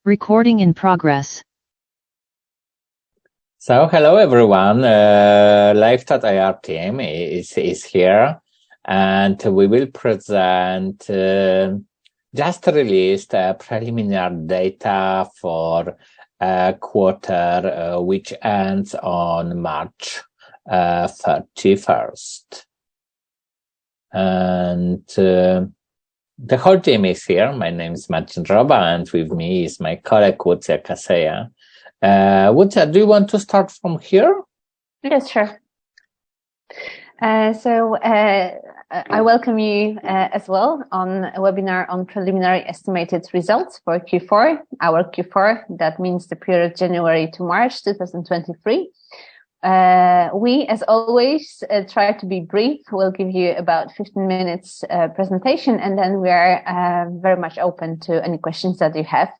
Recording in progress. So, hello everyone. LiveChat IR team is here, and we will present just released preliminary data for quarter which ends on March 31st. And the whole team is here. My name is Marcin Droba, and with me is my colleague Łucja Kaseja. Łucja, do you want to start from here? Yes, sure. I welcome you as well on a webinar on preliminary estimated results for Q4, our Q4. That means the period January to March 2023. We, as always, try to be brief. We'll give you about 15 minutes presentation, and then we are very much open to any questions that you have.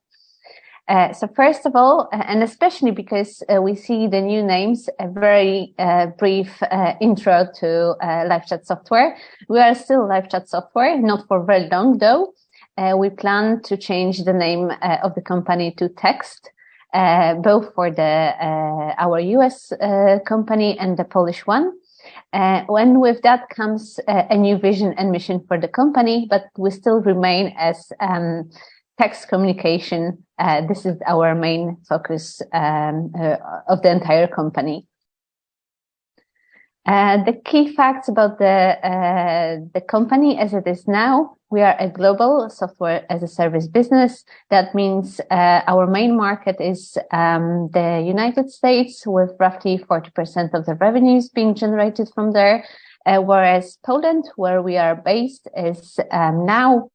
So first of all, and especially because we see the new names, a very brief intro to LiveChat software. We are still LiveChat software, not for very long though. We plan to change the name of the company to Text, both for our US company and the Polish one. When with that comes a new vision and mission for the company, but we still remain as text communication. This is our main focus of the entire company. The key facts about the company as it is now: we are a global software as a service business. That means our main market is the United States, with roughly 40% of the revenues being generated from there, whereas Poland, where we are based, is now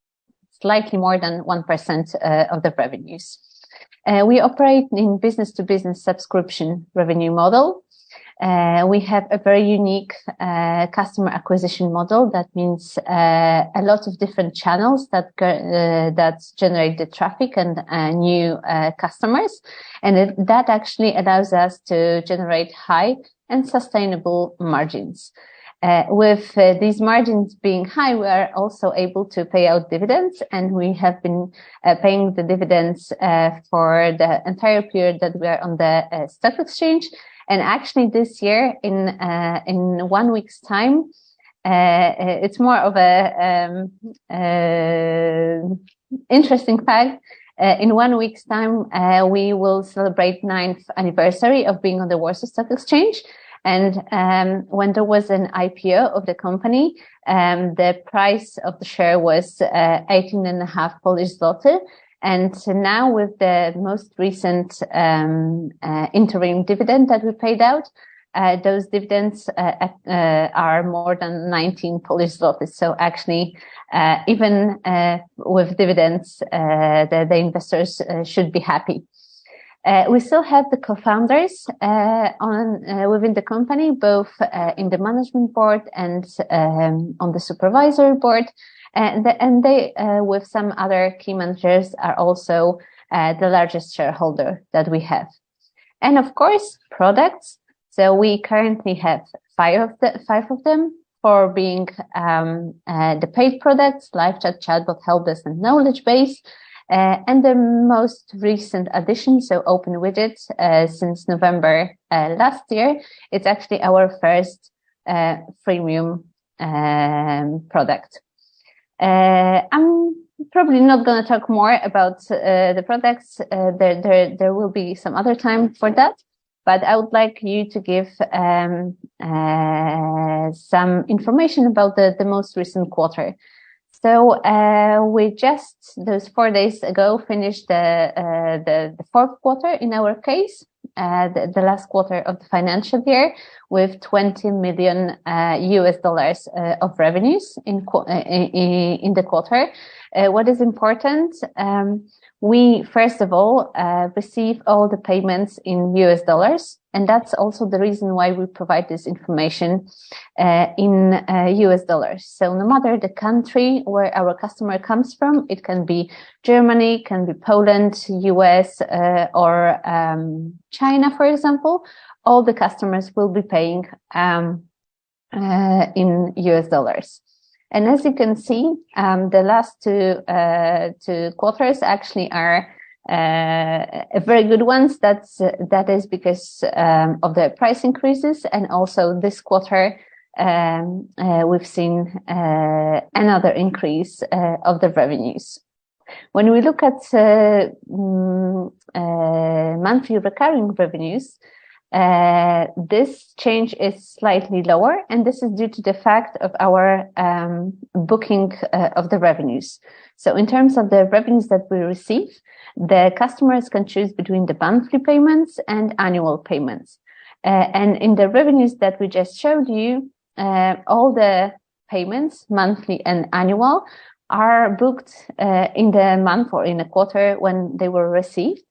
slightly more than 1% of the revenues. We operate in business-to-business subscription revenue model. We have a very unique customer acquisition model. That means a lot of different channels that generate the traffic and new customers, and that actually allows us to generate high and sustainable margins. With these margins being high, we are also able to pay out dividends, and we have been paying the dividends for the entire period that we are on the stock exchange. And actually, this year, in 1 week's time, it's more of a interesting fact. In 1 week's time, we will celebrate 9th anniversary of being on the Warsaw Stock Exchange. And when there was an IPO of the company, the price of the share was 18.5 Polish zloty. And now with the most recent interim dividend that we paid out, those dividends are more than 19 Polish zloty. So actually, even with dividends, the investors should be happy. We still have the co-founders within the company, both in the management board and on the supervisory board, and they, with some other key managers, are also the largest shareholder that we have. And of course, products. So we currently have five of them, for being the paid products: LiveChat, Chatbot, Helpdesk, and Knowledge Base. And the most recent addition, so OpenWidget, since November last year, it's actually our first freemium product. I'm probably not going to talk more about the products. There will be some other time for that, but I would like you to give some information about the most recent quarter. So we just those 4 days ago finished the fourth quarter in our case, the last quarter of the financial year, with $20 million of revenues in the quarter. What is important? We first of all receive all the payments in US dollars, and that's also the reason why we provide this information in US dollars. So no matter the country where our customer comes from, it can be Germany, can be Poland, US, or China, for example, all the customers will be paying in US dollars. And as you can see, the last two quarters actually are very good ones. That is because of the price increases, and also this quarter we've seen another increase of the revenues. When we look at monthly recurring revenues, this change is slightly lower, and this is due to the fact of our booking of the revenues. So in terms of the revenues that we receive, the customers can choose between the monthly payments and annual payments. And in the revenues that we just showed you, all the payments, monthly and annual, are booked in the month or in a quarter when they were received.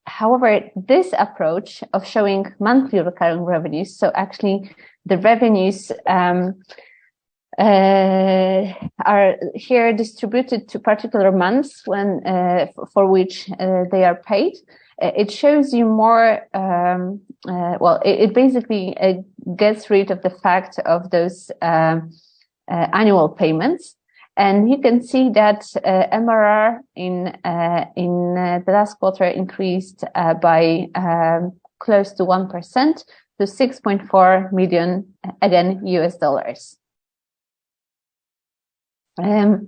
However, this approach of showing monthly recurring revenues, so actually the revenues are here distributed to particular months when for which they are paid. It shows you more, it basically gets rid of the fact of those annual payments. And you can see that MRR in the last quarter increased by close to 1% to $6.4 million, again, US dollars. In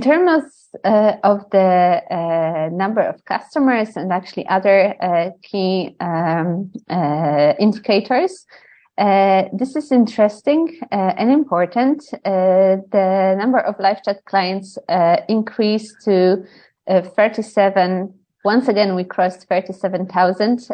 terms of the number of customers and actually other key indicators, this is interesting and important. The number of LiveChat clients increased to 37. Once again, we crossed 37,000.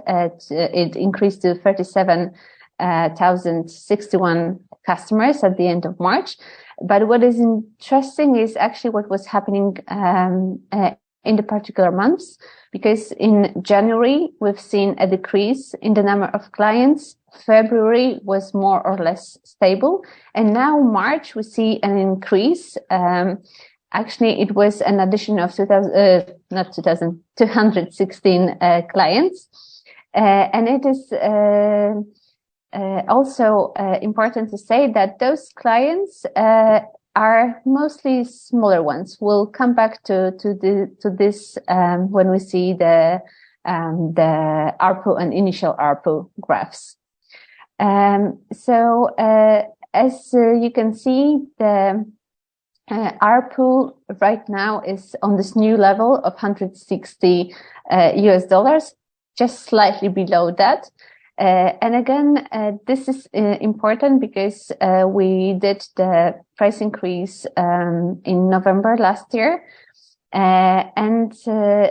It increased to 37,061 customers at the end of March. But what is interesting is actually what was happening in the particular months, because in January, we've seen a decrease in the number of clients. February was more or less stable. And now March, we see an increase. Actually, it was an addition of 216 clients. And it is also important to say that those clients are mostly smaller ones. We'll come back to this when we see the ARPU and initial ARPU graphs. So as you can see, the ARPU right now is on this new level of $160 US dollars, just slightly below that. And again, this is important because we did the price increase in November last year. And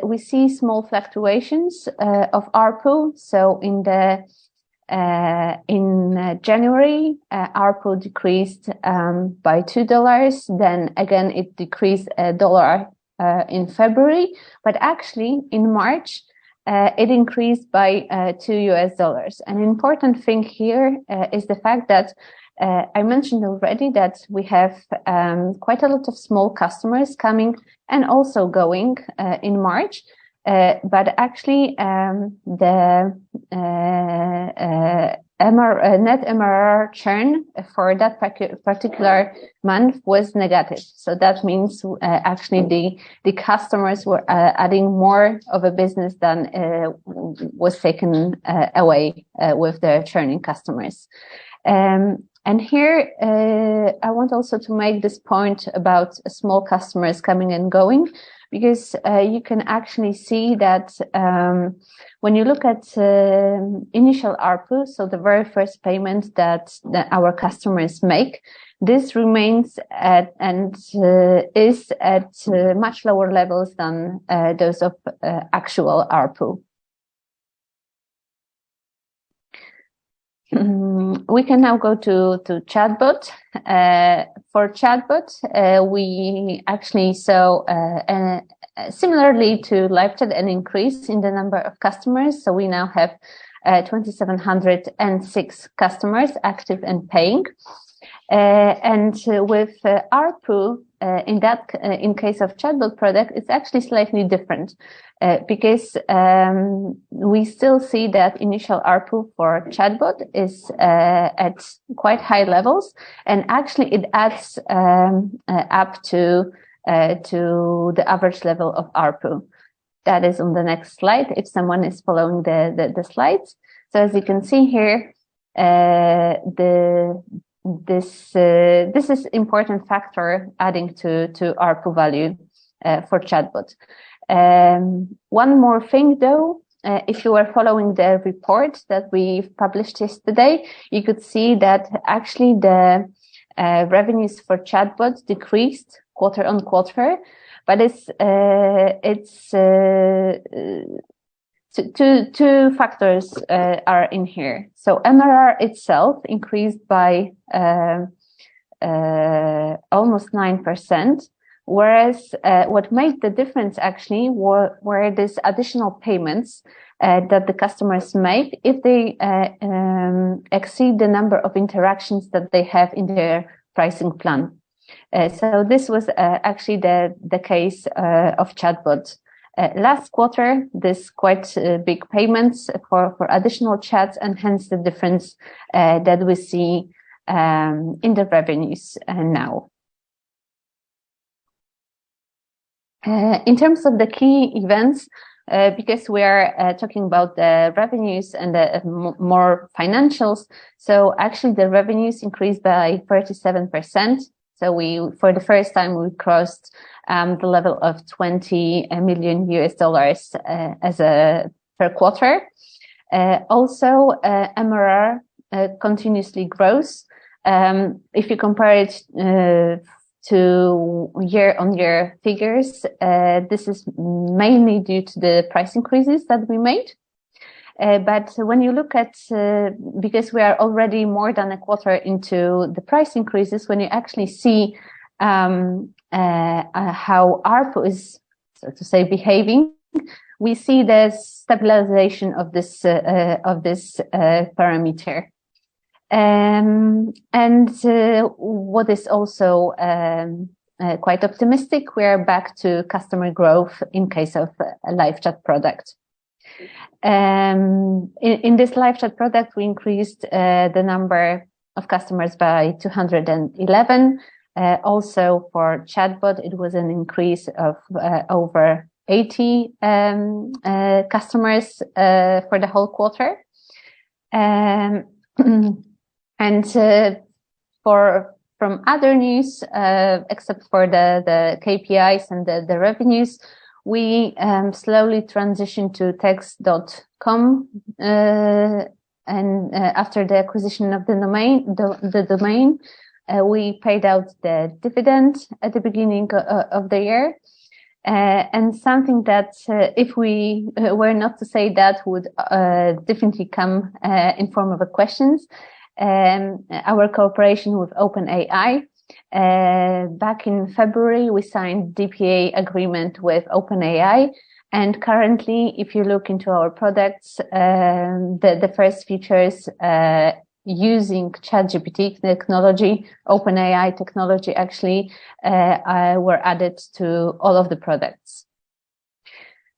we see small fluctuations of ARPU. So in January, ARPU decreased by $2. Then again, it decreased $1 in February. But actually, in March, it increased by $2 US. An important thing here is the fact that I mentioned already that we have quite a lot of small customers coming and also going in March. But actually, the net MRR churn for that particular month was negative. So that means actually the customers were adding more of a business than was taken away with the churning customers. And here, I want also to make this point about small customers coming and going, because you can actually see that when you look at initial ARPU, so the very first payment that our customers make, this remains at and is at much lower levels than those of actual ARPU. We can now go to chatbot. For chatbot, we actually saw similarly to LiveChat an increase in the number of customers. So we now have 2,706 customers active and paying. And with ARPU, in case of chatbot product, it's actually slightly different because we still see that initial ARPU for chatbot is at quite high levels, and actually it adds up to the average level of ARPU. That is on the next slide, if someone is following the slides. So as you can see here, this is important factor adding to ARPU value for chatbot. One more thing though, if you were following the report that we published yesterday, you could see that actually the revenues for chatbots decreased quarter on quarter, but it's two factors are in here. So MRR itself increased by almost 9%. Whereas what made the difference actually were these additional payments that the customers make if they exceed the number of interactions that they have in their pricing plan. So this was actually the case of chatbot. Last quarter, this quite big payments for additional chats, and hence the difference that we see in the revenues now. In terms of the key events, because we are talking about the revenues and the more financials, so actually the revenues increased by 37%. So for the first time, we crossed the level of $20 million as a per quarter. Also, MRR continuously grows. If you compare it to year-on-year figures, this is mainly due to the price increases that we made. But when you look at, because we are already more than a quarter into the price increases, when you actually see how ARPU is, so to say, behaving, we see the stabilization of this parameter. And what is also quite optimistic, we are back to customer growth in case of a LiveChat product. In this LiveChat product, we increased the number of customers by 211. Also for chatbot, it was an increase of over 80 customers for the whole quarter. And from other news, except for the KPIs and the revenues, we slowly transitioned to text.com, and after the acquisition of the domain, we paid out the dividend at the beginning of the year. And something that, if we were not to say that, would definitely come in form of a questions. Our cooperation with OpenAI. Back in February, we signed DPA agreement with OpenAI. And currently, if you look into our products, the first features using ChatGPT technology, OpenAI technology actually, were added to all of the products.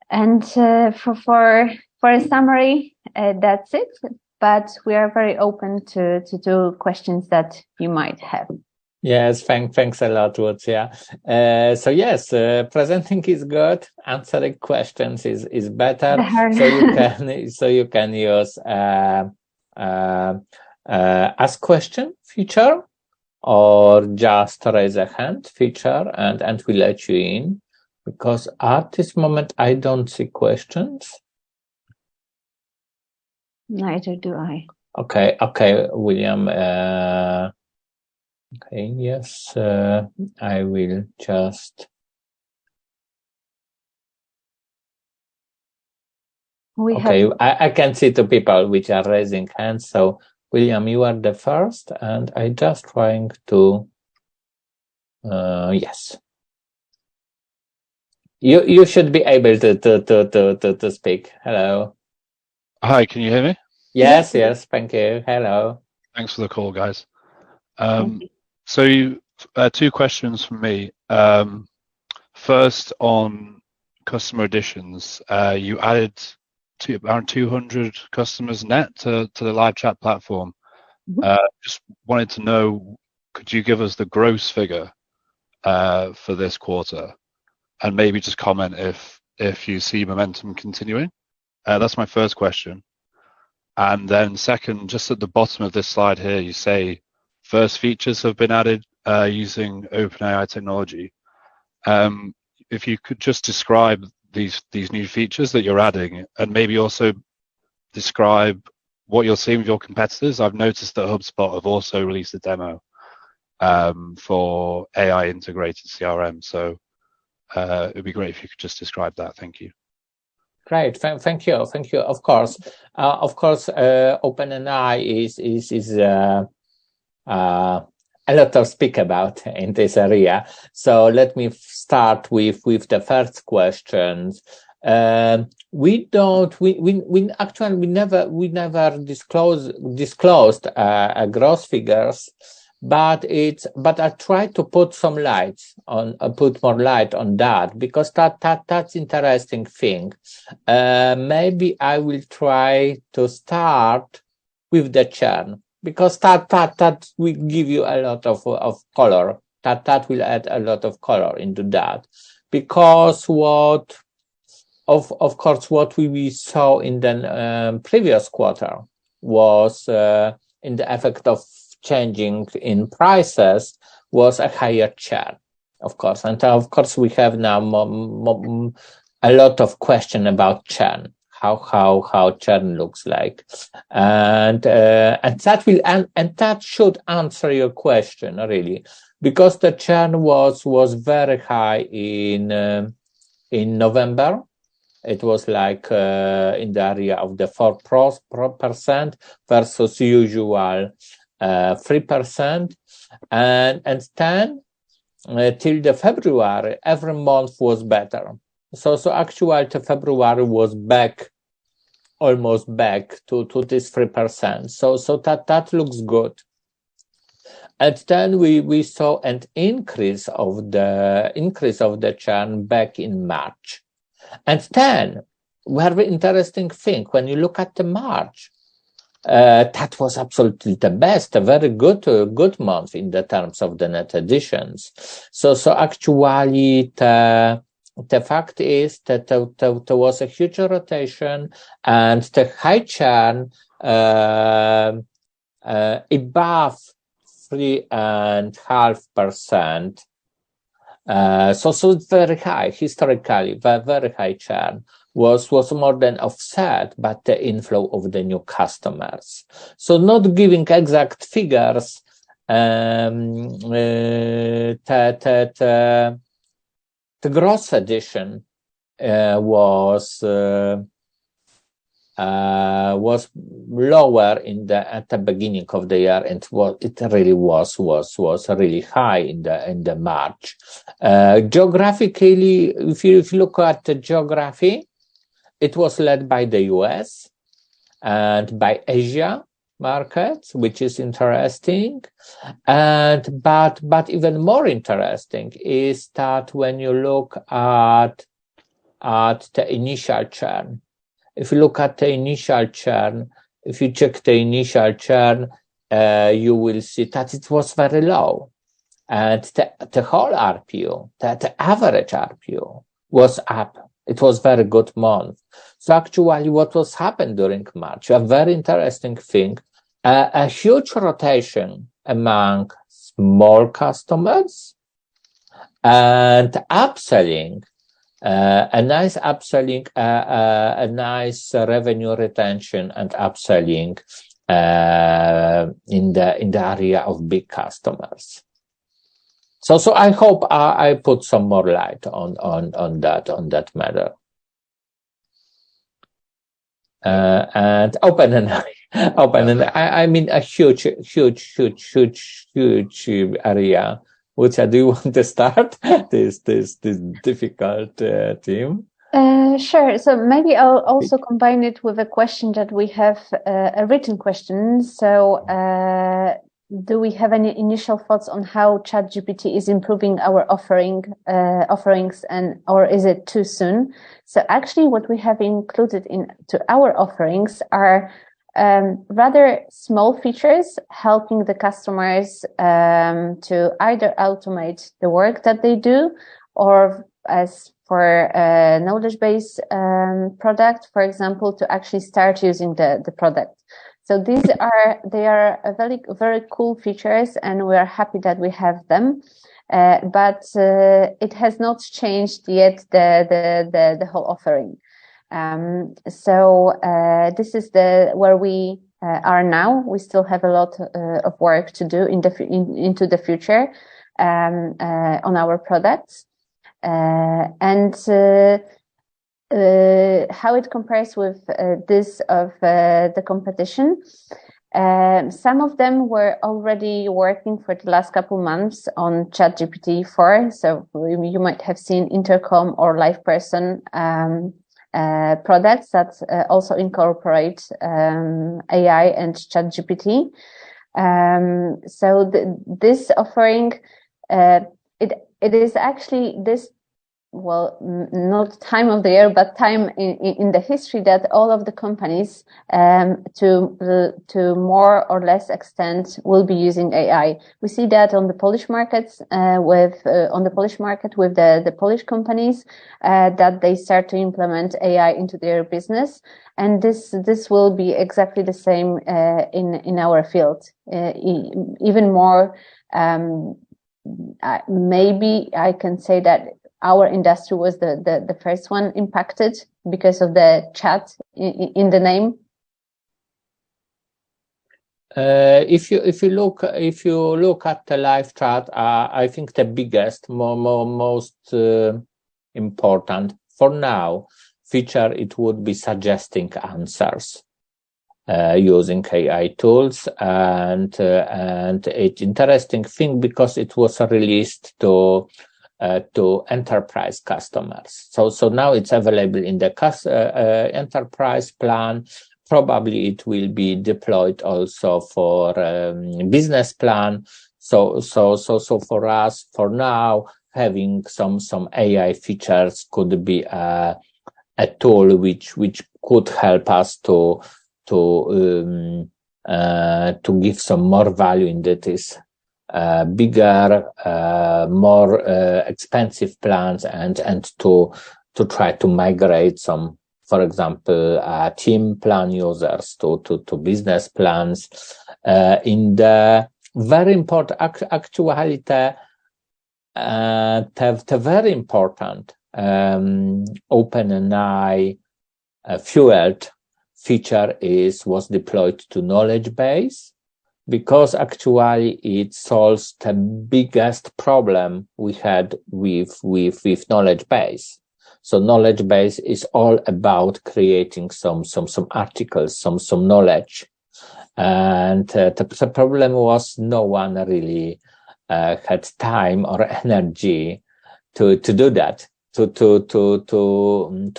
And for a summary, that's it. But we are very open to do questions that you might have. Yes, thanks a lot, Lucia. So yes, presenting is good. Answering questions is better. So you can use ask question feature, or just raise a hand feature, and we let you in. Because at this moment I don't see questions. Neither do I. Okay, William. Okay, yes, I will just. I can see two people which are raising hands. So, William, you are the first, and I just trying to. Yes. You should be able to speak. Hello. Hi, can you hear me? Yes, thank you. Hello. Thanks for the call, guys. So two questions from me. First, on customer additions, you added around 200 customers net to the LiveChat platform. Just wanted to know, could you give us the gross figure for this quarter? And maybe just comment if if you see momentum continuing. That's my first question. And then second, just at the bottom of this slide here, you say first features have been added using OpenAI technology. If you could just describe these new features that you're adding, and maybe also describe what you're seeing with your competitors. I've noticed that HubSpot have also released a demo for AI integrated CRM. So it'd be great if you could just describe that. Thank you. Great, thank you. Of course, OpenAI is a lot to speak about in this area. So let me start with the first questions. We never disclosed gross figures, but I try to put more light on that, because that's interesting thing. Maybe I will try to start with the churn, because that will give you a lot of color. That will add a lot of color into that, because of course what we saw in the previous quarter was in the effect of changing in prices was a higher churn, of course, and of course we have now a lot of question about churn. How churn looks like, and that should answer your question really, because the churn was very high in November. It was like in the area of the 4% versus usual 3%, and then till the February every month was better. So actually the February was almost back to this 3%. So that looks good. And then we saw an increase of the churn back in March. And then very interesting thing, when you look at the March, that was absolutely the best, a very good month in the terms of the net additions. So actually the fact is that there was a huge rotation, and the high churn above 3.5%. So it's very high, historically, very high churn was more than offset by the inflow of the new customers. So not giving exact figures, the gross addition was lower at the beginning of the year, and it really was really high in the March. Geographically, if you look at the geography, it was led by the US and by Asia markets, which is interesting. But even more interesting is that when you look at the initial churn, if you look at the initial churn, if you check the initial churn, you will see that it was very low, and the whole RPU, the average RPU was up. It was very good month. So actually, what was happened during March, a very interesting thing, a huge rotation among small customers and upselling, a nice upselling, a nice revenue retention and upselling in the area of big customers. So I hope I put some more light on that matter. And OpenAI, I mean a huge area. Ucha, do you want to start this difficult theme? Sure. So maybe I'll also combine it with a question that we have, a written question. So do we have any initial thoughts on how ChatGPT is improving our offerings, or is it too soon? So actually what we have included into our offerings are rather small features helping the customers to either automate the work that they do, or as for a knowledge base product, for example, to actually start using the product. So they are a very, very cool features, and we are happy that we have them. But it has not changed yet the whole offering. So this is where we are now. We still have a lot of work to do into the future on our products, and how it compares with this of the competition. Some of them were already working for the last couple months on ChatGPT 4. So you might have seen Intercom or LivePerson products that also incorporate AI and ChatGPT. So this offering, it is actually this, well, not time of the year, but time in the history that all of the companies, to more or less extent, will be using AI. We see that on the Polish markets, with the Polish companies, that they start to implement AI into their business, and this will be exactly the same in our field, even more. Maybe I can say that our industry was the first one impacted because of the chat in the name. If you look at the LiveChat, I think the biggest, most important for now feature, it would be suggesting answers using AI tools, and it's interesting thing because it was released to enterprise customers. So now it's available in the enterprise plan. Probably it will be deployed also for business plan. So for us, for now, having some AI features could be a tool which could help us to give some more value in this bigger, more expensive plans, and to try to migrate some, for example, team plan users to business plans. In the very important, actually, the very important OpenAI fueled feature was deployed to knowledge base, because actually it solves the biggest problem we had with knowledge base. So knowledge base is all about creating some articles, some knowledge, and the problem was no one really had time or energy to do that, to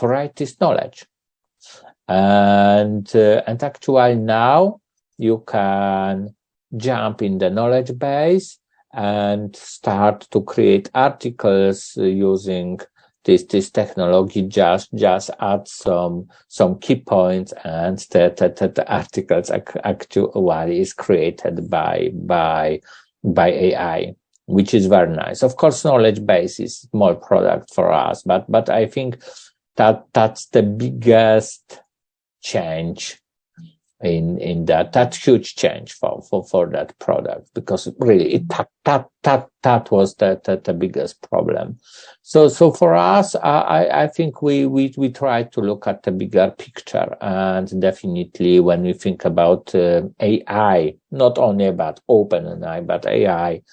write this knowledge, and actually now you can jump in the knowledge base and start to create articles using this technology. Just add some key points, and the articles actually is created by AI, which is very nice. Of course, knowledge base is a small product for us, but I think that's the biggest change in that huge change for that product, because really that was the biggest problem. So for us, I think we try to look at the bigger picture, and definitely when we think about AI, not only about OpenAI but AI,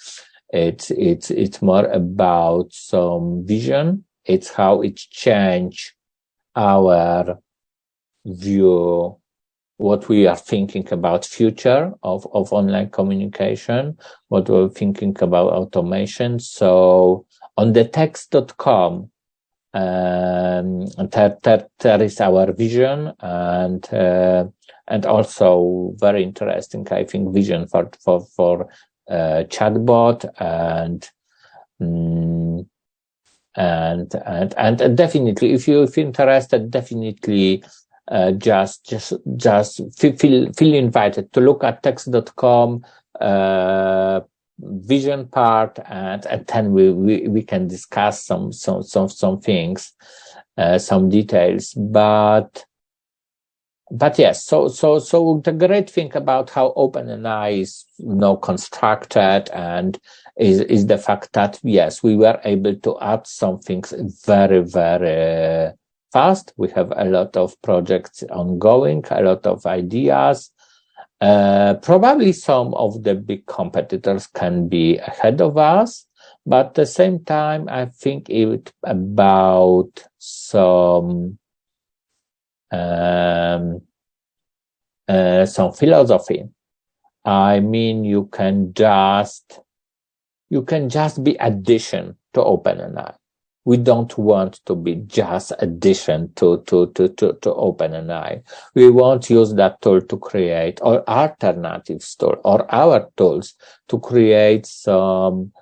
it's more about some vision. It's how it changed our view, what we are thinking about future of online communication, what we're thinking about automation. So on the text.com, that is our vision, and also very interesting, I think, vision for chatbot, and definitely, if you're interested, definitely just feel invited to look at text.com, vision part, and then we can discuss some things, some details, but yes, so the great thing about how OpenAI is constructed and is the fact that yes, we were able to add some things very, very fast. We have a lot of projects ongoing, a lot of ideas. Probably some of the big competitors can be ahead of us, but at the same time, I think it's about some philosophy. I mean, you can just be addition to OpenAI. We don't want to be just addition to OpenAI. We want to use that tool to create or alternatives tool or our tools to create some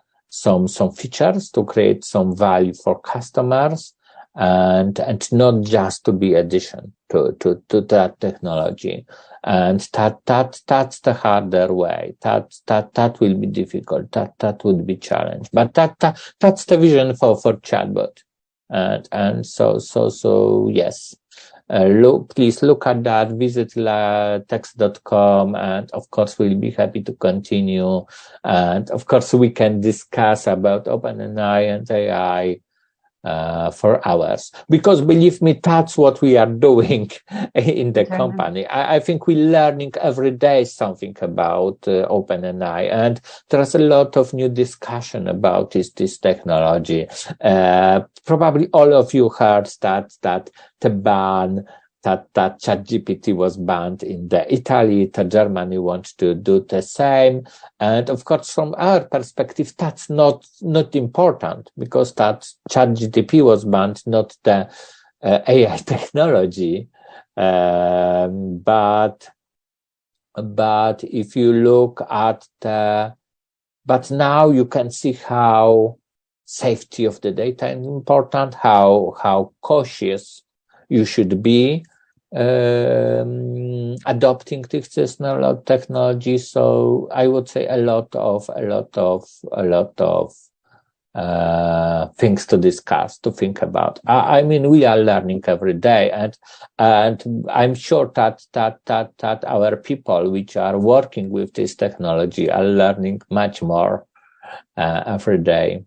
features, to create some value for customers, and not just to be addition to that technology. And that's the harder way. That will be difficult. That would be challenge. But that's the vision for chatbot. And so yes. Please look at that, visit text.com, and of course we'll be happy to continue. And of course we can discuss about OpenAI and AI for hours, because believe me, that's what we are doing in the company. I think we're learning every day something about OpenAI, and there's a lot of new discussion about this technology. Probably all of you heard that the ban that ChatGPT was banned in Italy, that Germany wants to do the same. And of course, from our perspective, that's not important, because that ChatGPT was banned, not the AI technology. But if you look at but now you can see how safety of the data is important, how cautious you should be adopting this technology. So I would say a lot of things to discuss, to think about. I mean, we are learning every day, and I'm sure that our people which are working with this technology are learning much more every day.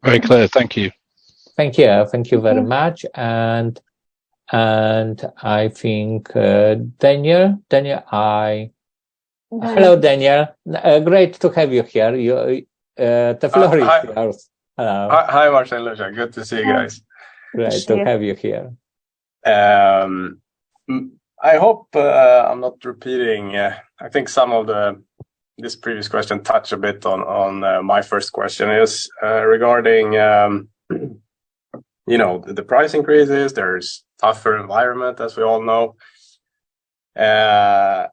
Very clear. Thank you. Thank you very much. And I think Daniel, hello, Daniel. Great to have you here. The floor is yours. Hello. Hi, Marcin, Lucia. Good to see you guys. Great to have you here. I hope I'm not repeating. I think some of this previous question touched a bit on my first question is regarding the price increases. There's tougher environment, as we all know, and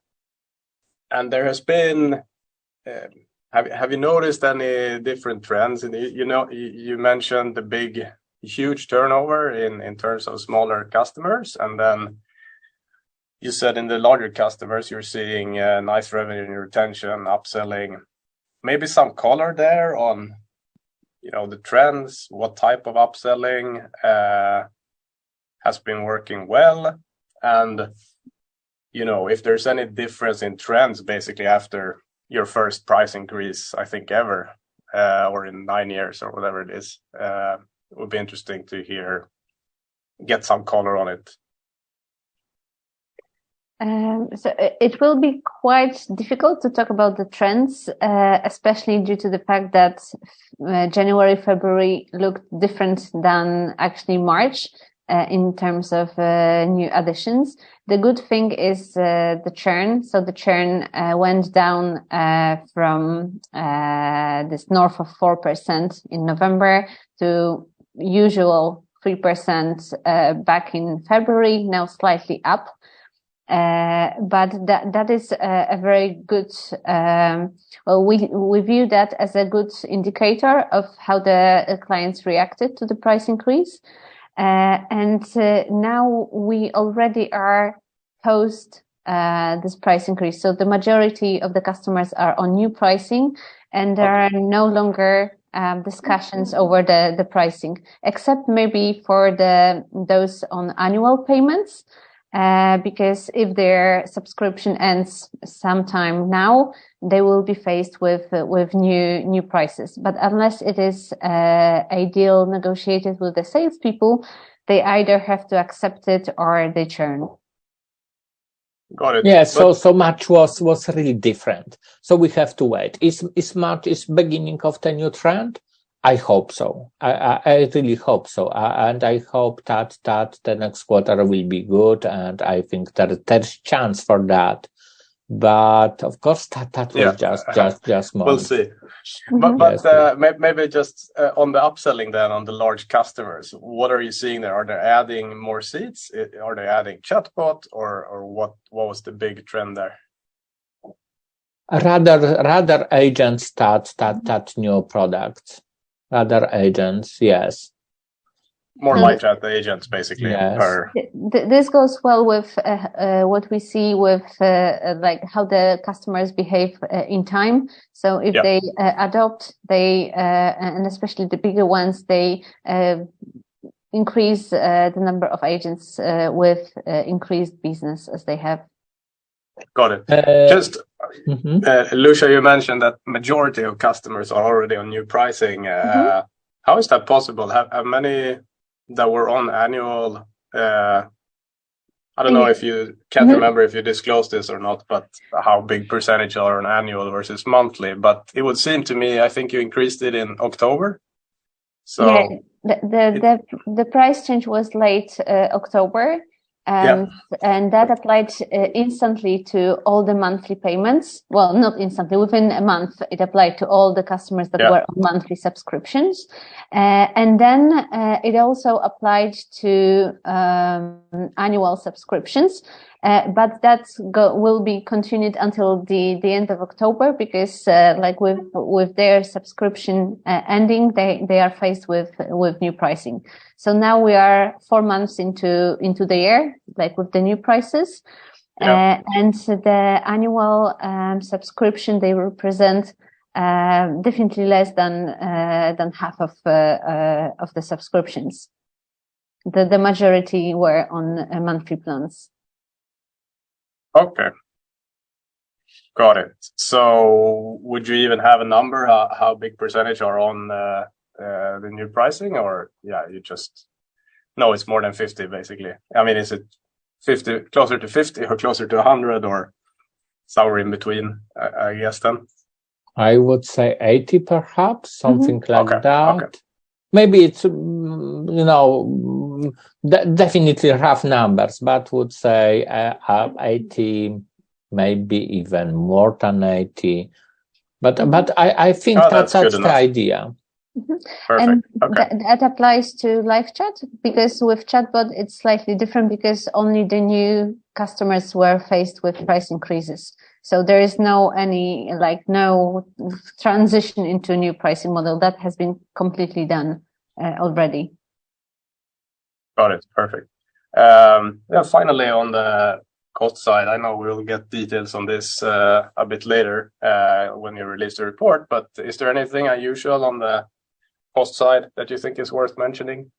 there has been. Have you noticed any different trends? And you mentioned the huge turnover in terms of smaller customers, and then you said in the larger customers you're seeing nice revenue and retention, upselling. Maybe some color there on the trends, what type of upselling has been working well, and if there's any difference in trends basically after your first price increase, I think ever, or in 9 years or whatever it is. It would be interesting to get some color on it. So it will be quite difficult to talk about the trends, especially due to the fact that January, February looked different than actually March in terms of new additions. The good thing is the churn. So the churn went down from this north of 4% in November to usual 3% back in February, now slightly up. But that is a very good, we view that as a good indicator of how the clients reacted to the price increase. And now we already are post this price increase. So the majority of the customers are on new pricing, and there are no longer discussions over the pricing, except maybe for those on annual payments. Because if their subscription ends sometime now, they will be faced with new prices. But unless it is a deal negotiated with the salespeople, they either have to accept it or they churn. Got it. Yeah, so March was really different. So we have to wait. Is March beginning of the new trend? I hope so. I really hope so. And I hope that the next quarter will be good. And I think that there's chance for that. But of course, that was just more. We'll see. But yes, maybe just on the upselling then, on the large customers, what are you seeing there? Are they adding more seats? Are they adding chatbot, or what was the big trend there? Rather agents that new products. Other agents, yes. More LiveChat agents, basically. Yes. This goes well with what we see with like how the customers behave in time. So if they adopt, and especially the bigger ones, they increase the number of agents with increased business as they have. Got it. Lucia, you mentioned that majority of customers are already on new pricing. How is that possible? Have many that were on annual? I don't know if you can't remember if you disclosed this or not, but how big percentage are on annual versus monthly? But it would seem to me, I think you increased it in October. So yeah, the price change was late October. And that applied instantly to all the monthly payments. Well, not instantly, within a month, it applied to all the customers that were on monthly subscriptions. And then it also applied to annual subscriptions. But that will be continued until the end of October, because like with their subscription ending, they are faced with new pricing. So now we are 4 months into the year, like with the new prices, and the annual subscription, they represent definitely less than half of the subscriptions. The majority were on monthly plans. Okay. Got it. So would you even have a number how big percentage are on the new pricing, or you just know it's more than 50 basically? I mean, is it 50, closer to 50 or closer to 100 or somewhere in between, I guess then? I would say 80 perhaps, something like that. Okay. Maybe it's, definitely rough numbers, but would say 80, maybe even more than 80. But I think that's the idea. Perfect. And that applies to LiveChat, because with chatbot, it's slightly different because only the new customers were faced with price increases. So there is no transition into a new pricing model. That has been completely done already. Got it. Perfect. Finally, on the cost side, I know we'll get details on this a bit later when you release the report, but is there anything unusual on the cost side that you think is worth mentioning?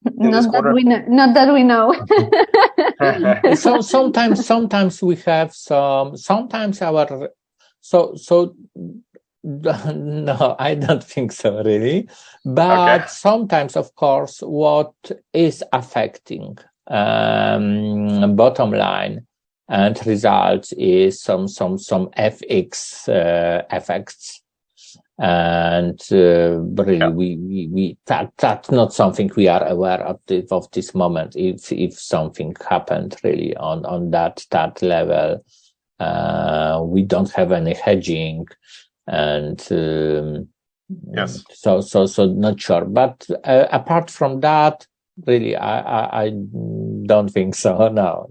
Not that we know. So sometimes we have sometimes no, I don't think so really. But sometimes, of course, what is affecting bottom line and results is some FX effects. And really, that's not something we are aware of this moment. If something happened really on that level, we don't have any hedging, and so not sure. But apart from that, really, I don't think so. No.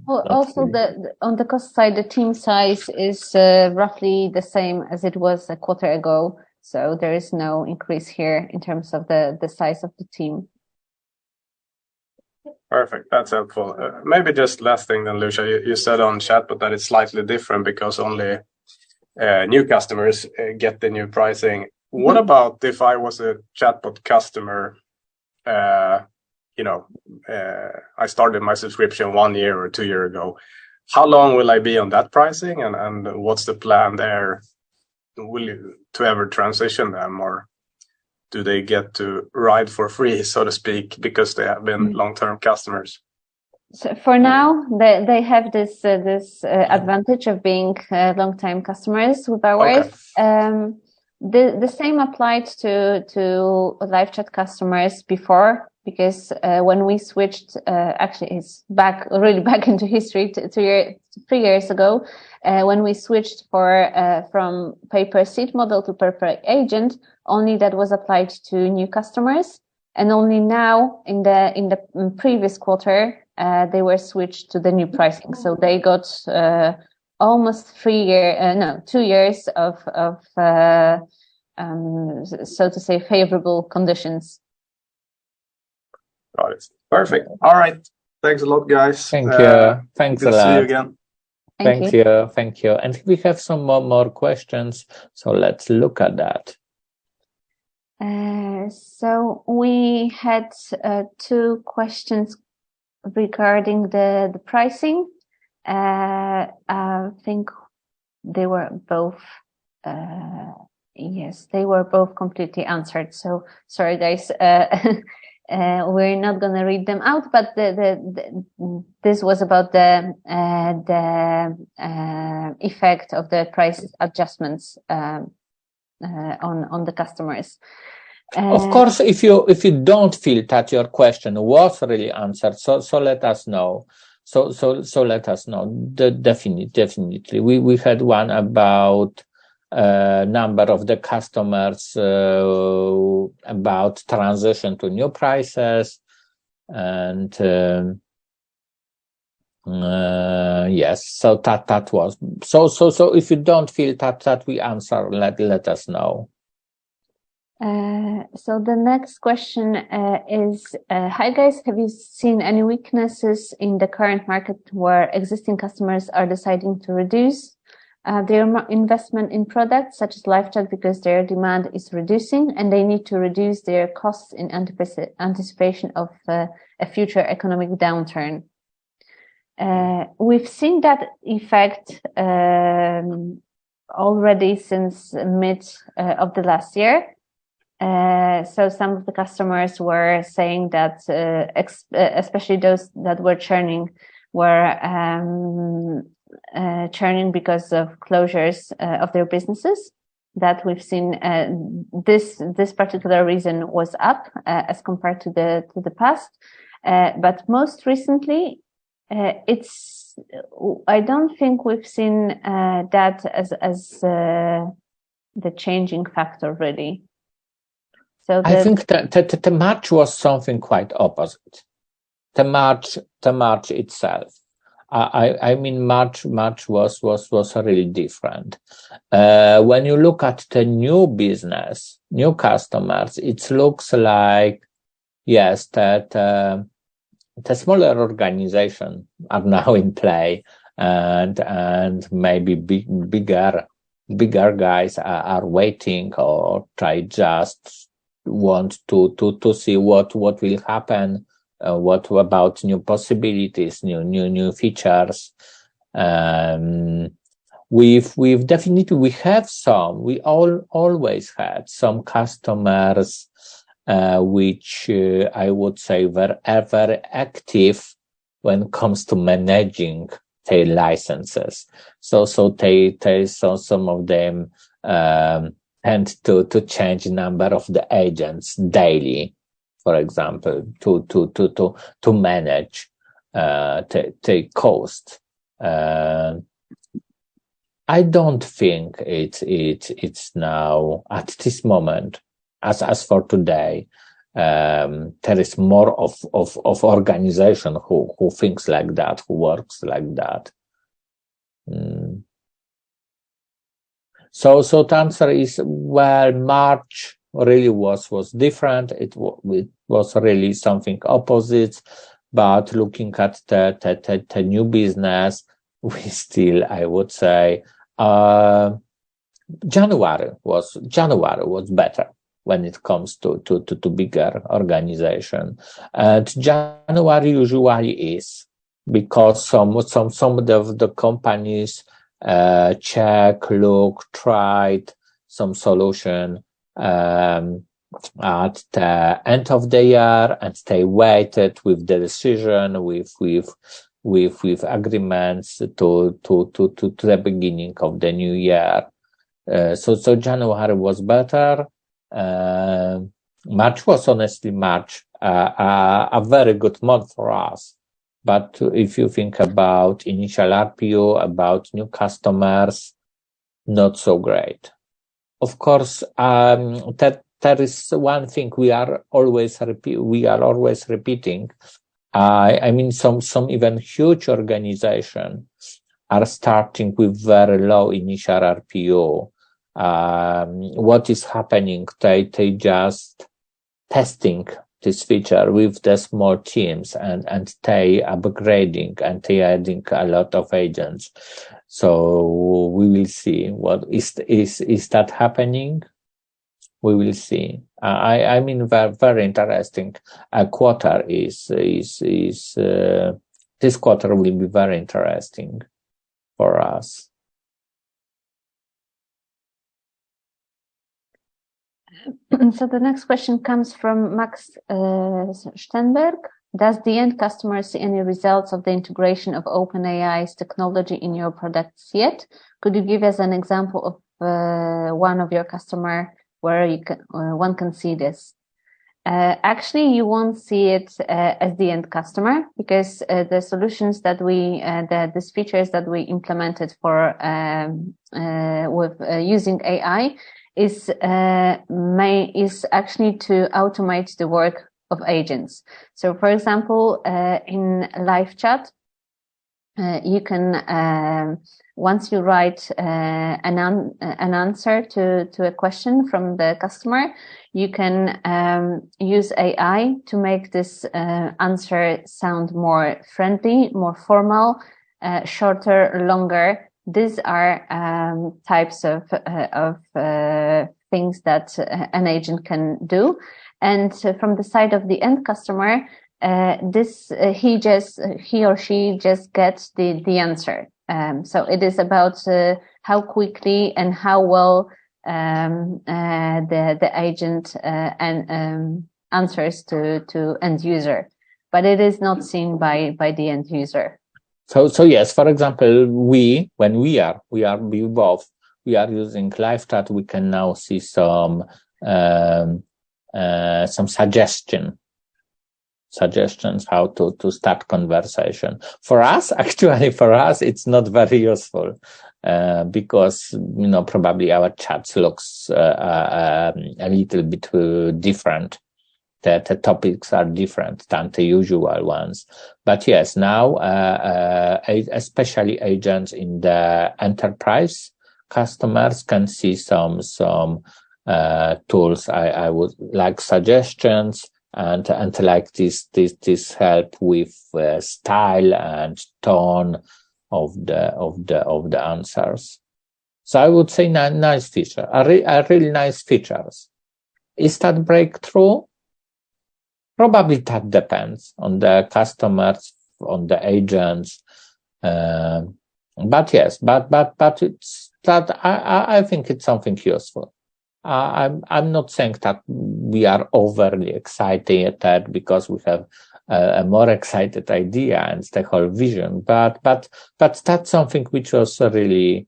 Well, also, really. On the cost side, the team size is roughly the same as it was a quarter ago. So there is no increase here in terms of the size of the team. Perfect. That's helpful. Maybe just last thing then, Lucia, you said on chatbot that it's slightly different because only new customers get the new pricing. What about if I was a chatbot customer? I started my subscription 1 year or 2 years ago. How long will I be on that pricing, and what's the plan there? Will you to ever transition them, or do they get to ride for free, so to speak, because they have been long-term customers? So for now, they have this advantage of being long-time customers with ours. Okay. The same applied to LiveChat customers before, because when we switched, actually it's back into history, 3 years ago, when we switched from pay-per-seat model to pay-per-agent, only that was applied to new customers, and only now in the previous quarter they were switched to the new pricing. So they got almost 2 years of so to say favorable conditions. Got it. Perfect. All right. Thanks a lot, guys. Thank you. Thanks a lot. See you again. Thank you. And we have some more questions, so let's look at that. So we had 2 questions regarding the pricing. I think they were both they were both completely answered. So sorry, guys. We're not going to read them out, but this was about the effect of the price adjustments on the customers. Of course, if you don't feel that your question was really answered, so let us know. So let us know. Definitely. We had one about number of the customers, about transition to new prices, and yes. So that was so. If you don't feel that we answer, let us know. So the next question is, hi guys, have you seen any weaknesses in the current market where existing customers are deciding to reduce their investment in products such as LiveChat because their demand is reducing and they need to reduce their costs in anticipation of a future economic downturn? We've seen that effect already since mid of the last year. So some of the customers were saying that, especially those that were churning, were churning because of closures of their businesses. That we've seen this particular reason was up as compared to the past, but most recently, I don't think we've seen that as the changing factor really. So I think that the March was something quite opposite. The March itself. I mean, March was really different. When you look at the new business, new customers, it looks like, yes, that the smaller organizations are now in play, and maybe bigger guys are waiting or try just want to see what will happen, what about new possibilities, new features. We've definitely, we always had some customers which I would say were ever active when it comes to managing their licenses. So some of them tend to change the number of the agents daily, for example, to manage the cost. I don't think it's now at this moment, as for today, there is more of organization who thinks like that, who works like that. So the answer is, well, March really was different. It was really something opposite. but looking at the new business, we still, I would say, January was better when it comes to bigger organization. And January usually is, because some of the companies check, look, tried some solution at the end of the year, and they waited with the decision, with agreements to the beginning of the new year. So January was better. March was honestly a very good month for us. But if you think about initial RPO, about new customers, not so great. Of course, that there is one thing we are always repeating. I mean, some even huge organizations are starting with very low initial RPO. What is happening? They just testing this feature with the small teams, and they upgrading, and they adding a lot of agents. So we will see what is that happening. We will see. I mean, very interesting. Quarter is this quarter will be very interesting for us. So the next question comes from Max Stenberg. Does the end customer see any results of the integration of OpenAI's technology in your products yet? Could you give us an example of one of your customer where you can, one can see this? Actually, you won't see it as the end customer, because the solutions that these features that we implemented for with using AI is actually to automate the work of agents. So, for example, in LiveChat, you can once you write an answer to a question from the customer, you can use AI to make this answer sound more friendly, more formal, shorter, longer. These are types of things that an agent can do. And from the side of the end customer, he or she just gets the answer. So it is about how quickly and how well the agent answers to end user, but it is not seen by the end user. So yes, for example, we are using LiveChat, we can now see some suggestions how to start conversation. For us, it's not very useful, because, probably our chats looks a little bit different. The topics are different than the usual ones. But yes, now, especially agents in the enterprise customers can see some tools. I would like suggestions and like this help with style and tone of the answers. So I would say nice feature, a really nice features. Is that breakthrough? Probably that depends on the customers, on the agents. But yes, but it's that I think it's something useful. I'm not saying that we are overly excited because we have a more excited idea and the whole vision, but that's something which was really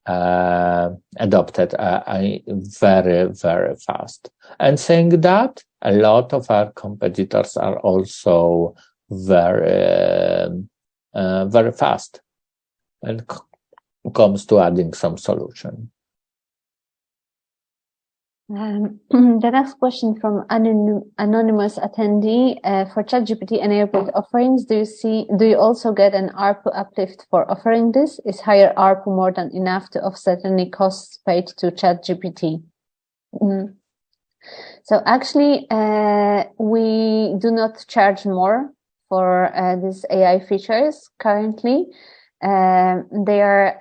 adopted very, very fast. And saying that, a lot of our competitors are also very, very fast when it comes to adding some solution. The next question from anonymous attendee, for ChatGPT enabled offerings, do you also get an ARPU uplift for offering this? Is higher ARPU more than enough to offset any costs paid to ChatGPT? So actually, we do not charge more for these AI features currently. They are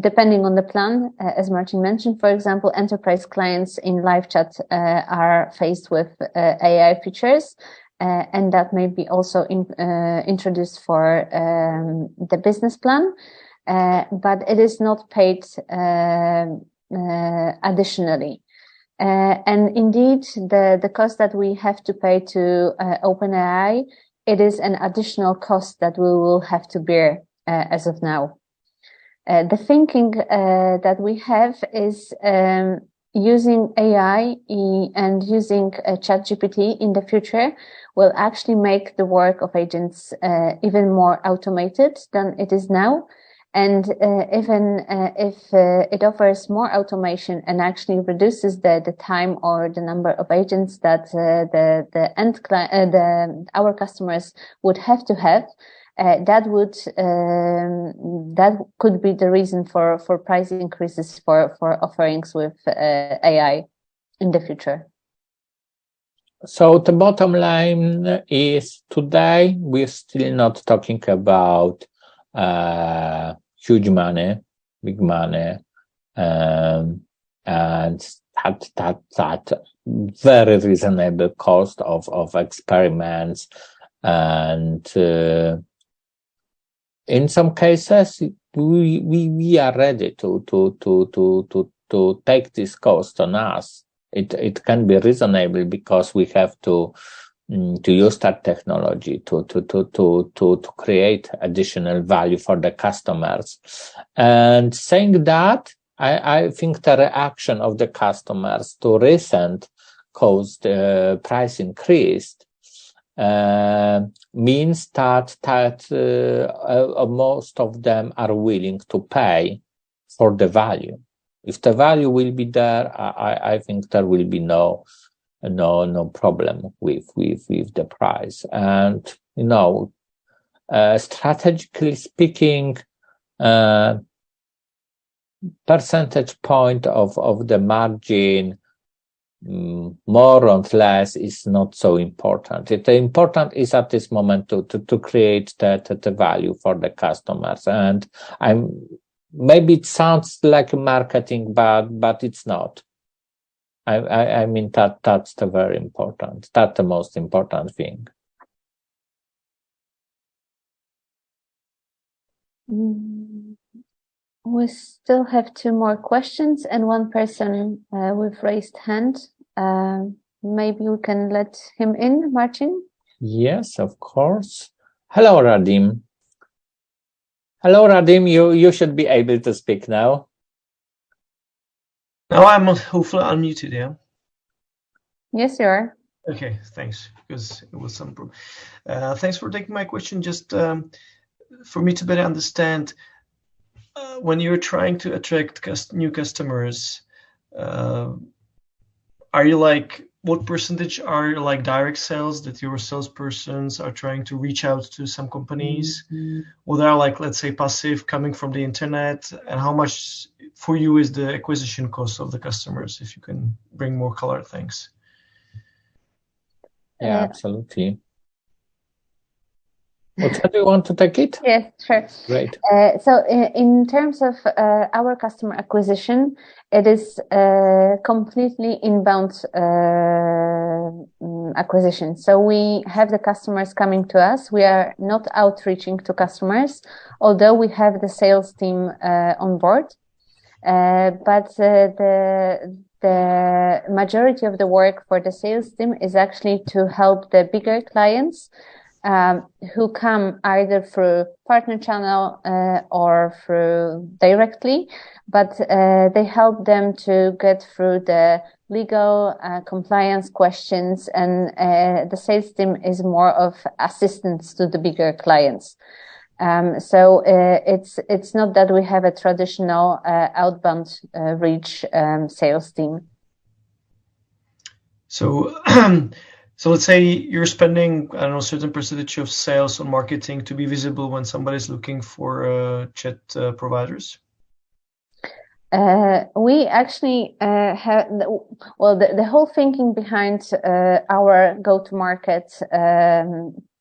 depending on the plan, as Marcin mentioned. For example, enterprise clients in LiveChat are faced with AI features, and that may be also introduced for the business plan, but it is not paid additionally. And indeed, the cost that we have to pay to OpenAI, it is an additional cost that we will have to bear as of now. The thinking that we have is using AI and using ChatGPT in the future will actually make the work of agents even more automated than it is now. And even if it offers more automation and actually reduces the time or the number of agents that the end client, our customers would have to have, that could be the reason for price increases for offerings with AI in the future. So the bottom line is today we're still not talking about huge money, big money, and that very reasonable cost of experiments, and in some cases we are ready to take this cost on us. It can be reasonable because we have to use that technology to create additional value for the customers. And saying that, I think the reaction of the customers to recent cost price increase means that most of them are willing to pay for the value. If the value will be there, I think there will be no problem with the price. And strategically speaking, percentage point of the margin, more or less, is not so important. The important is at this moment to create the value for the customers. And maybe it sounds like marketing, but it's not. I mean that's the very important. That's the most important thing. We still have 2 more questions and 1 person with raised hand. Maybe we can let him in, Marcin? Yes, of course. Hello, Radim. Hello, Radim. You should be able to speak now. Now I'm hopefully unmuted, yeah? Yes, you are. Okay, thanks, because it was some problem. Thanks for taking my question. Just for me to better understand, when you're trying to attract new customers, are you what percentage are direct sales that your salespersons are trying to reach out to some companies? Or they are let's say, passive, coming from the internet? And how much for you is the acquisition cost of the customers? If you can bring more color, thanks. Yeah, absolutely. Do you want to take it? Yes, sure. Great. So in terms of our customer acquisition, it is completely inbound acquisition. So we have the customers coming to us. We are not outreaching to customers, although we have the sales team on board. But the majority of the work for the sales team is actually to help the bigger clients who come either through partner channel or through directly, but they help them to get through the legal compliance questions, and the sales team is more of assistance to the bigger clients. So it's not that we have a traditional outbound reach sales team. So so let's say you're spending, I don't know, a certain percentage of sales on marketing to be visible when somebody's looking for chat providers? We actually have, the whole thinking behind our go-to-market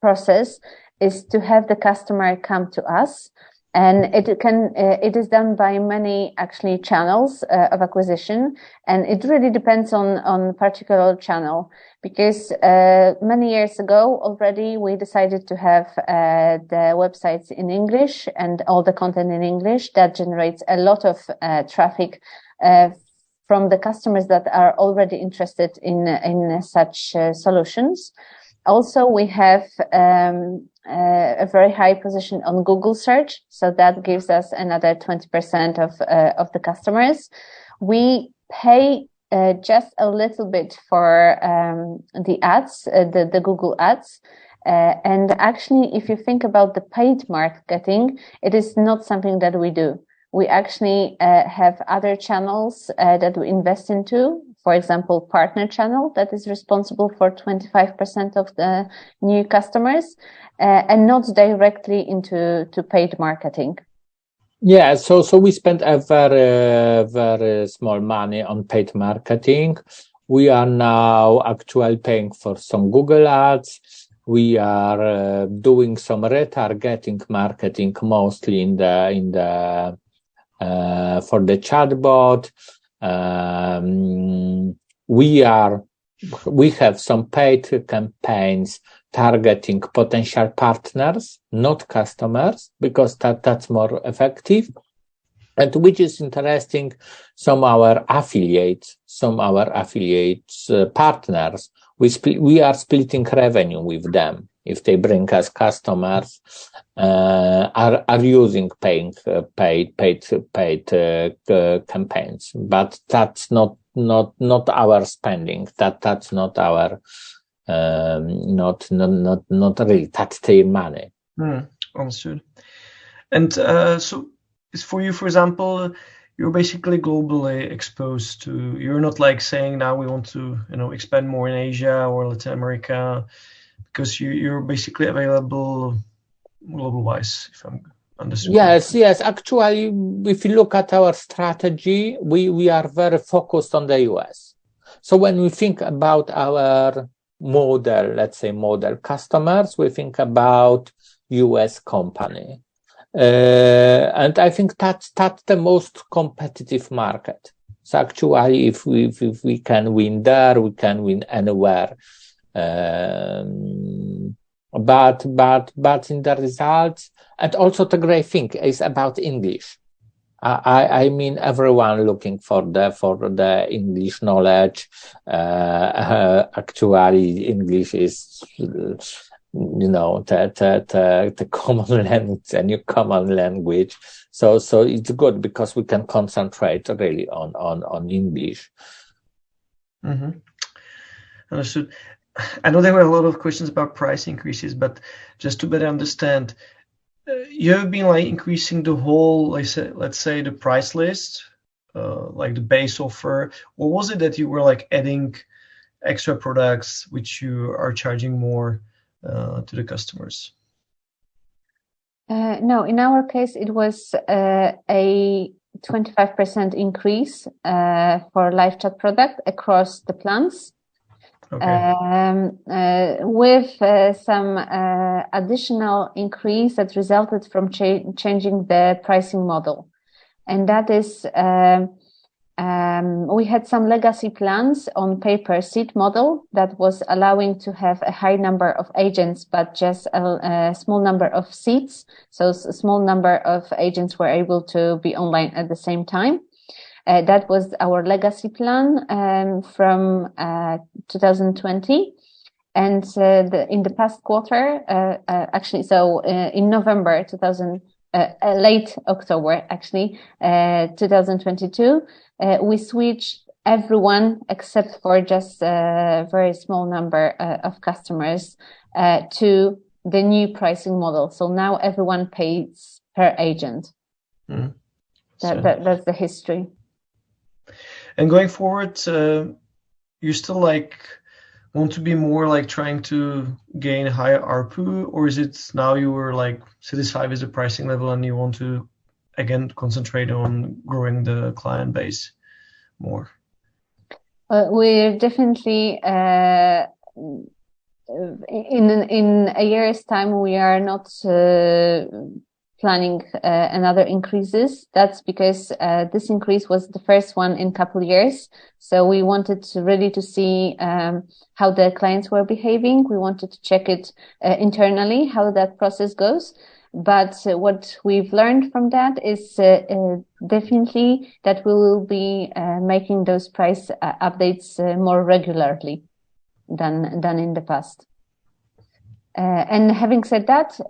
process is to have the customer come to us. And it is done by many actually channels of acquisition, and it really depends on particular channel, because many years ago already we decided to have the websites in English and all the content in English. That generates a lot of traffic from the customers that are already interested in such solutions. Also, we have a very high position on Google search, so that gives us another 20% of the customers. We pay just a little bit for the ads, the Google ads. And actually, if you think about the paid marketing, it is not something that we do. We actually have other channels that we invest into. For example, partner channel that is responsible for 25% of the new customers, and not directly into paid marketing. Yeah, so we spend a very small money on paid marketing. We are now actually paying for some Google ads. We are doing some retargeting marketing, mostly in the for the chatbot. We have some paid campaigns targeting potential partners, not customers, because that's more effective. And which is interesting, some our affiliates partners, we are splitting revenue with them. If they bring us customers, are using paid campaigns, but that's not our spending. That's not our not really. That's their money. Understood. And so, for you, for example, you're basically globally exposed to. You're not like saying now we want to expand more in Asia or Latin America, because you're basically available global-wise, if I'm understanding. Yes. Actually, if you look at our strategy, we are very focused on the US. So when we think about our model, let's say model customers, we think about US company. And I think that's the most competitive market. So actually, if we can win there, we can win anywhere. But in the results, and also the great thing is about English. I mean, everyone looking for the English knowledge. Actually, English is, the common language, a new common language. So it's good because we can concentrate really on English. Mm-hmm. Understood. I know there were a lot of questions about price increases, but just to better understand, you have been increasing the whole, let's say the price list, like the base offer, or was it that you were adding extra products which you are charging more to the customers? No, in our case, it was a 25% increase for LiveChat product across the plans. Okay. With some additional increase that resulted from changing the pricing model. And that is, we had some legacy plans on pay-per-seat model that was allowing to have a high number of agents, but just a small number of seats. So a small number of agents were able to be online at the same time. That was our legacy plan from 2020. And in the past quarter, in November late October, 2022, we switched everyone except for just a very small number of customers to the new pricing model. So now everyone pays per agent. Mm. That's the history. And going forward, you still want to be more trying to gain higher ARPU, or is it now you were satisfied with the pricing level and you want to again concentrate on growing the client base more? We're definitely in a year's time, we are not planning another increases. That's because this increase was the first one in a couple of years. So we wanted to see how the clients were behaving. We wanted to check it internally, how that process goes. But what we've learned from that is definitely that we will be making those price updates more regularly than in the past. And having said that,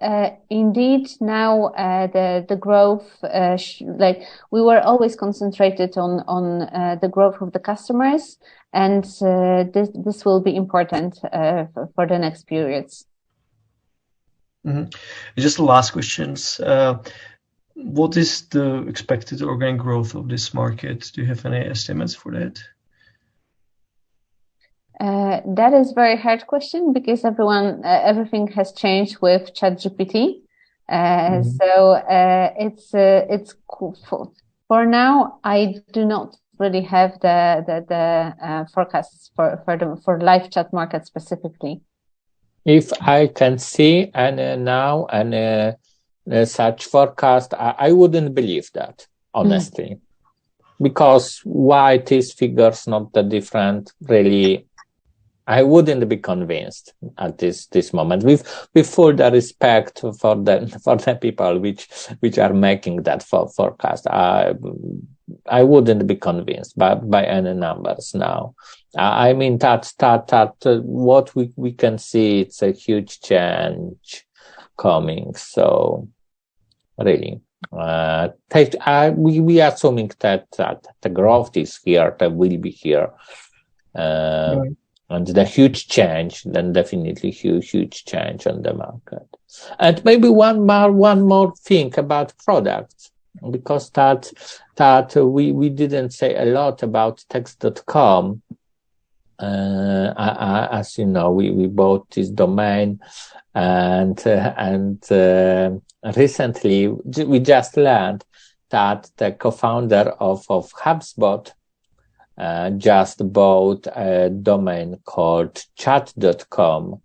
indeed, now the growth, like we were always concentrated on the growth of the customers, and this will be important for the next periods. Mm-hmm. Just the last questions. What is the expected organic growth of this market? Do you have any estimates for that? That is a very hard question because everything has changed with ChatGPT. So it's cool. For now, I do not really have the forecasts for LiveChat market specifically. If I can see now such forecast, I wouldn't believe that, honestly. Because why these figures not that different, really, I wouldn't be convinced at this moment. With full the respect for the people which are making that forecast, I wouldn't be convinced by any numbers now. I mean that what we can see, it's a huge change coming. So really, we are assuming that the growth is here, that will be here. And the huge change, then definitely huge change on the market. And maybe one more thing about products, because that we didn't say a lot about text.com. As you know, we bought this domain, and recently we just learned that the co-founder of HubSpot just bought a domain called chat.com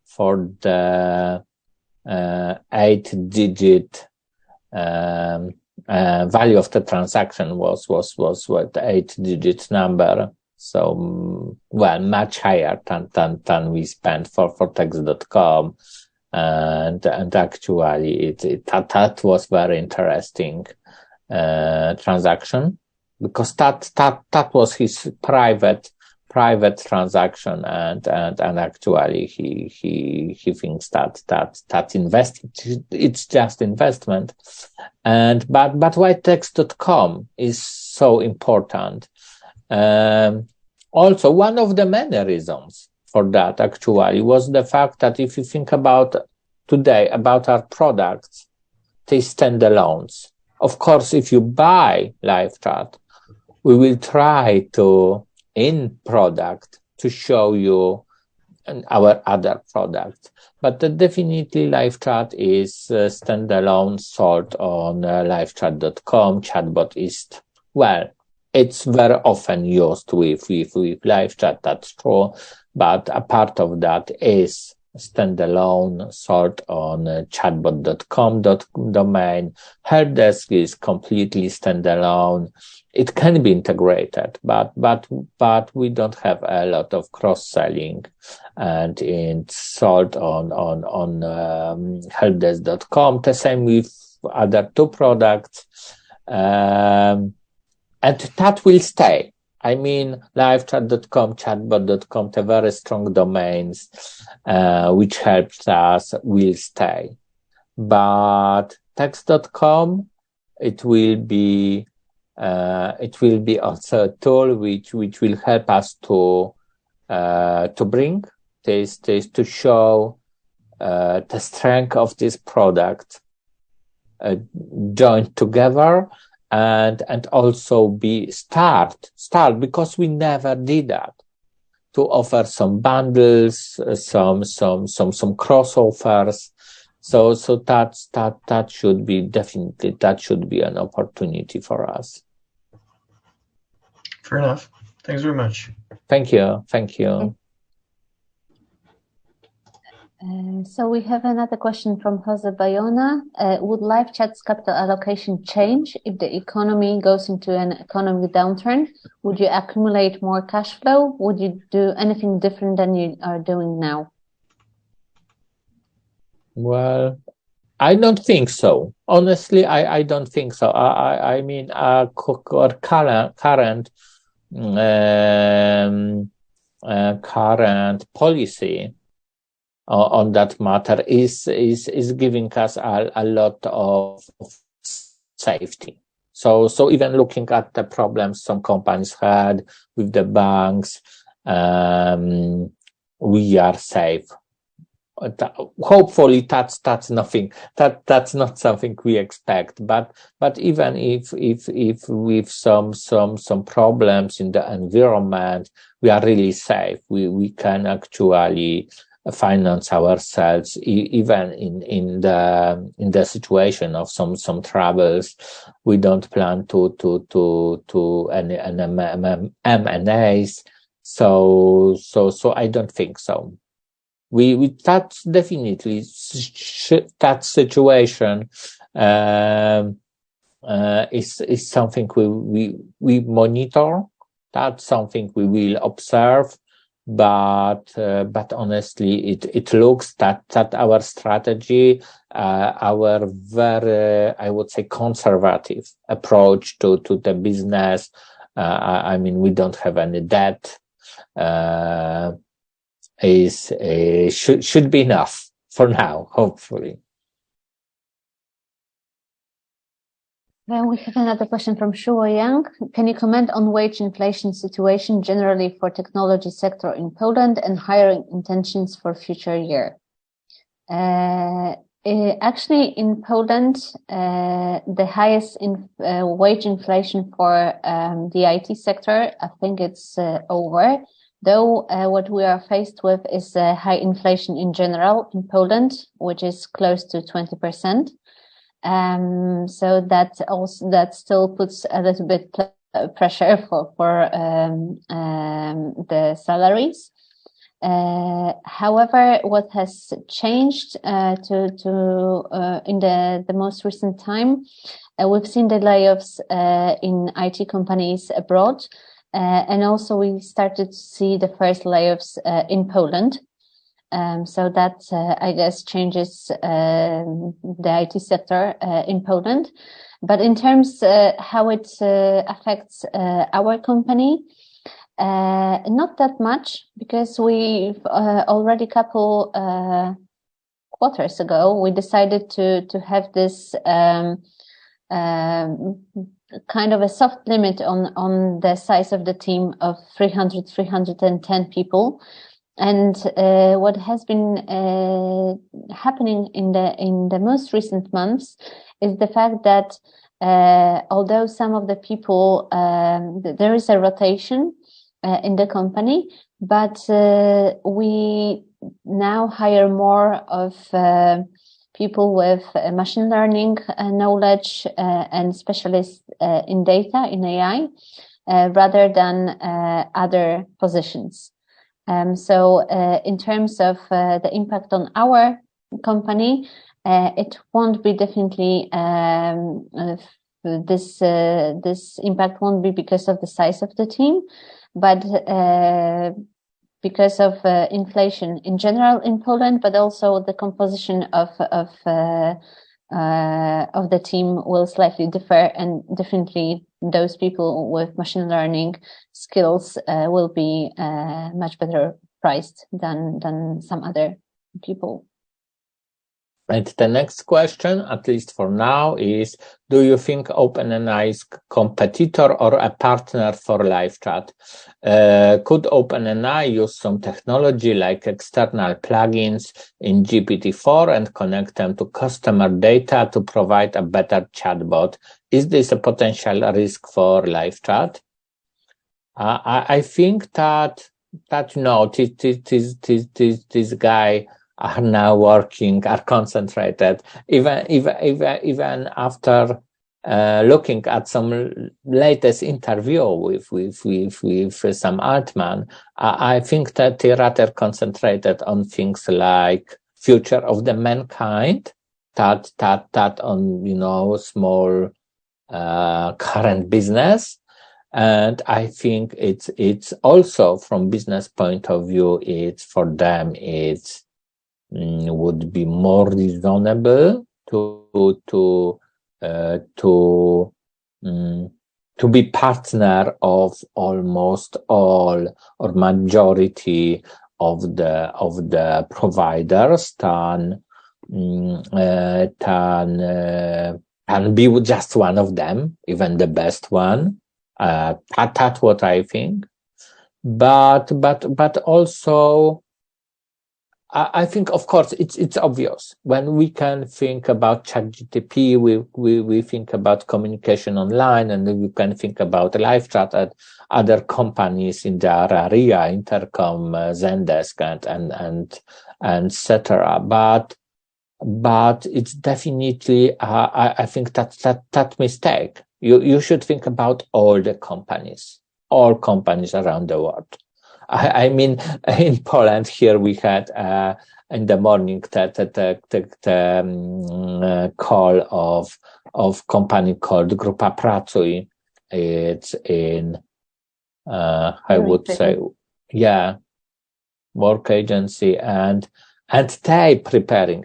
for the 8-digit value of the transaction was what, the 8-digit number. So, well, much higher than we spent for text.com. And actually that was very interesting, transaction. Because that was his private transaction, and actually he thinks that it's just investment, but why text.com is so important. Also, one of the many reasons for that actually was the fact that if you think about today about our products, they standalones. Of course, if you buy LiveChat, we will try to, in product, to show you our other products. But definitely LiveChat is standalone, sold on livechat.com. Chatbot is, well, it's very often used with LiveChat, that's true. But a part of that is standalone, sold on chatbot.com domain. Helpdesk is completely standalone. It can be integrated, but we don't have a lot of cross-selling, and it's sold on helpdesk.com. The same with other two products, and that will stay. I mean, livechat.com, chatbot.com, the very strong domains, which helps us, will stay. But text.com, it will be also a tool which will help us to bring this to show the strength of this product joined together, and also be start because we never did that, to offer some bundles, some crossovers. So that should be definitely, that should be an opportunity for us. Fair enough. Thanks very much. Thank you. So we have another question from Jose Bayona. Would LiveChat's capital allocation change if the economy goes into an economic downturn? Would you accumulate more cash flow? Would you do anything different than you are doing now? Well, I don't think so. Honestly, I don't think so. I mean, our current policy on that matter is giving us a lot of safety. So even looking at the problems some companies had with the banks, we are safe. Hopefully that's nothing. That's not something we expect. But even if with some problems in the environment, we are really safe. We can actually finance ourselves even in the situation of some troubles. We don't plan to any M&As. So I don't think so. We that's definitely that situation is something we monitor. That's something we will observe, but honestly, it looks that our strategy, our very, I would say, conservative approach to the business. I mean, we don't have any debt. Should be enough for now, hopefully. Then we have another question from Shuo Yang. Can you comment on wage inflation situation generally for technology sector in Poland and hiring intentions for future year? Actually, in Poland, the highest wage inflation for the IT sector, I think it's over. Though what we are faced with is high inflation in general in Poland, which is close to 20%. So that still puts a little bit pressure for the salaries. However, what has changed in the most recent time, we've seen the layoffs in IT companies abroad. And also we started to see the first layoffs in Poland. So that, I guess, changes the IT sector in Poland. But in terms how it affects our company, not that much, because we've already couple quarters ago, we decided to have this kind of a soft limit on the size of the team of 310 people. And what has been happening in the most recent months is the fact that although some of the people, there is a rotation in the company, but we now hire more of people with machine learning knowledge and specialists in data, in AI, rather than other positions. So in terms of the impact on our company, it won't be definitely this impact won't be because of the size of the team, but because of inflation in general in Poland, but also the composition of the team will slightly differ, and definitely those people with machine learning skills will be much better priced than some other people. And the next question, at least for now, is: do you think OpenAI is a competitor or a partner for LiveChat? Could OpenAI use some technology like external plugins in GPT-4 and connect them to customer data to provide a better chatbot? Is this a potential risk for LiveChat? I think that no, this guy are now working, are concentrated, even after looking at some latest interview with some Altman. I think that they rather concentrated on things like future of the mankind, that on small current business. And I think it's also from business point of view, it's for them, it's would be more reasonable to be partner of almost all or majority of the providers than be just one of them, even the best one. That's what I think. But also, I think, of course, it's obvious when we can think about ChatGPT, we think about communication online, and we can think about LiveChat at other companies in their area, Intercom, Zendesk, and etc. But it's definitely, I think that mistake. You should think about all companies around the world. I mean, in Poland here we had in the morning the call of company called Grupa Pracuj. It's in I would say, yeah, work agency, and they preparing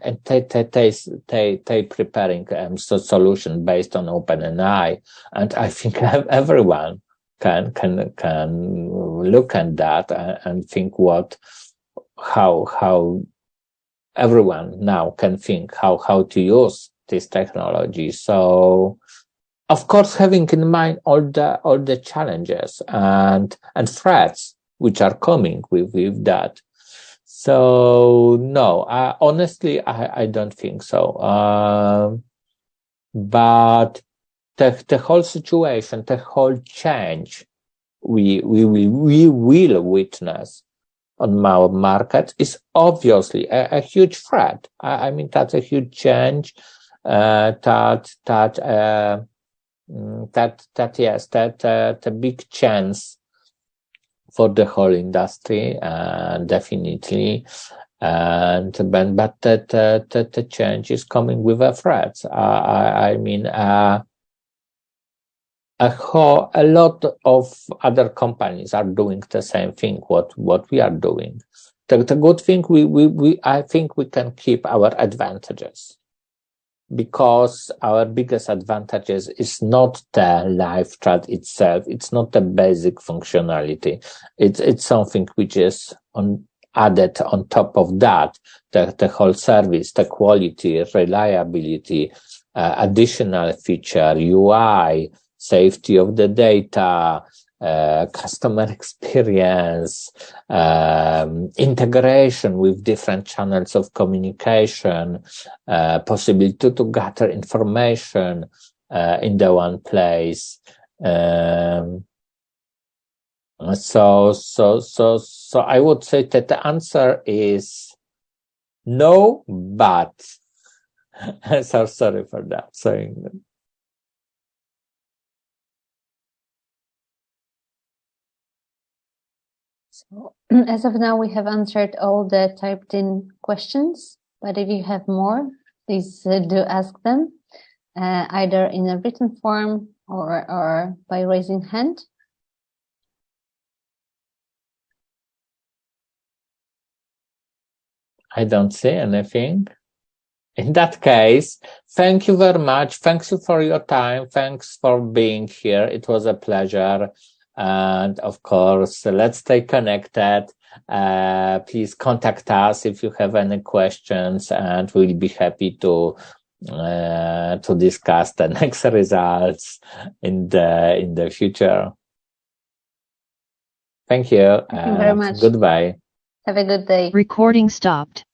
solution based on OpenAI, and I think everyone can look at that and think how everyone now can think how to use this technology. So, of course, having in mind all the challenges and threats which are coming with that. So no, honestly, I don't think so. But the whole situation, the whole change we will witness on our market is obviously a huge threat. I mean, that's a huge change. The big chance for the whole industry, definitely. But the change is coming with a threat. I mean, a lot of other companies are doing the same thing. What we are doing. The good thing I think we can keep our advantages, because our biggest advantages is not the live chat itself. It's not the basic functionality. It's something which is added on top of that, the whole service, the quality, reliability, additional feature, UI, safety of the data, customer experience, integration with different channels of communication, possibility to gather information in the one place. So I would say that the answer is no, but so sorry for that saying that. So, as of now, we have answered all the typed in questions, but if you have more, please do ask them, either in a written form or by raising hand. I don't see anything. In that case, thank you very much. Thanks you for your time. Thanks for being here. It was a pleasure. And of course, let's stay connected. Please contact us if you have any questions, and we'll be happy to discuss the next results in the future. Thank you. Thank you very much. Goodbye. Have a good day. Recording stopped.